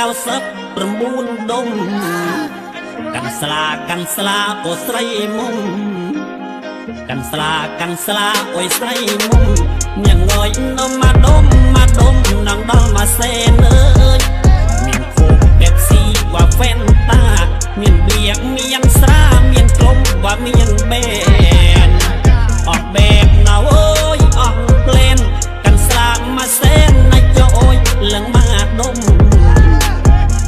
99ដុំកាន់ស្លាអូស្រីមុំកាន់ស្លាអុយស្រីមុំញ៉ាងងយនំមកដុំនឹងដល់មកសេនអើយមានគោកពេបស៊ីវ៉ាហ្វេនតាមានបៀកមានស្រាមានក្លុំវ៉ាមានបេនអស់បែបណៅអើយអស់ផ្លែនកាន់ស្លាមកសេនណាច់ចអុយលឹងមកដុំ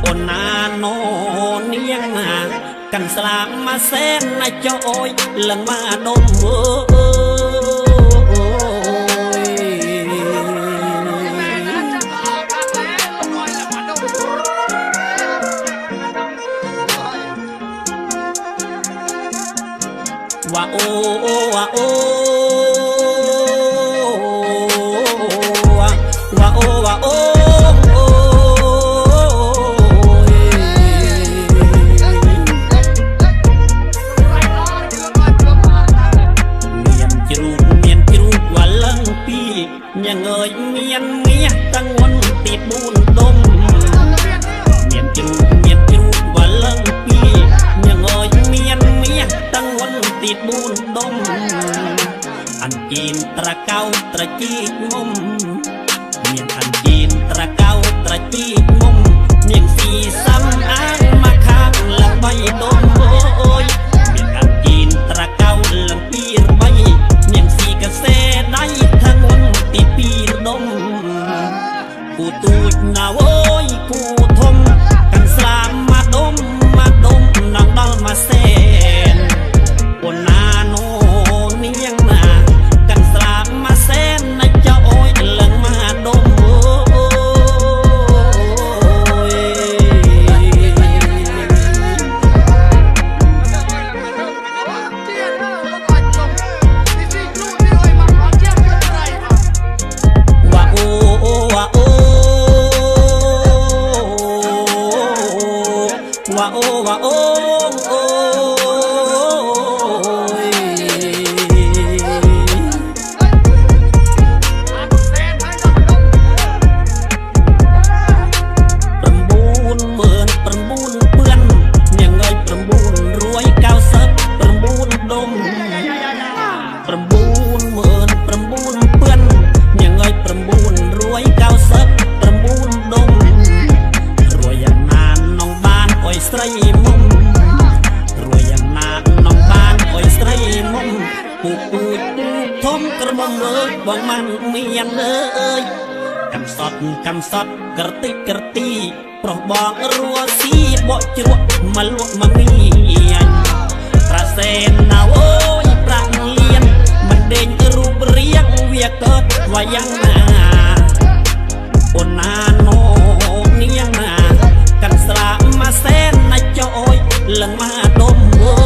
អូនណាណូនាងណាកាន់ស្លាមកសេនណាច់ចអុយលឹងមកដុំวะโอวะโอวะโอวะโอមានជ្រូកវ៉ាលឹងពីញ៉ាងើយមានមាសតាំងមុនទី4ដុំមានជ្រូកវ៉ាលឹងពីញ៉ាងើយមានមាសតាំងមុនទី4ដុំអញ្ជីនត្រកៅត្រជីកមុំមានអញ្ជីនត្រកៅត្រជីកមុំមានស៊ីសំអាងមកខាងលំ3ដុំអូយមានអញ្ជីនត្រកៅលំ2មានស៊ីកសេដៃខាងមុនទី2ដុំគូទូចណាអូយគូធំកាន់ស្លាមមកដុំនឹងដល់មកសេនអូនណាណូនាងណាកាន់ស្លាមមកសេនណាច់ចោអុយលឹងមកដុំวะโอวะโอโอស្រីមុំរวยយ៉ាងណានំបានអុយស្រីមុំពូពូធំក្រមុំអើយបងមិនមានអើយកំសត់ក្រតិចក្រទីប្រុសបងរួស៊ីបកជ្រក់មកលក់មកមានប្រាសេនណាអូយប្រាក់លៀនមិនដេញរូបរាងវាកើតវាយ៉ាងណាអូនណាណូនាងណាកាន់ស្លាមកសេនណាច់ចោអុយលឹងមកដុំ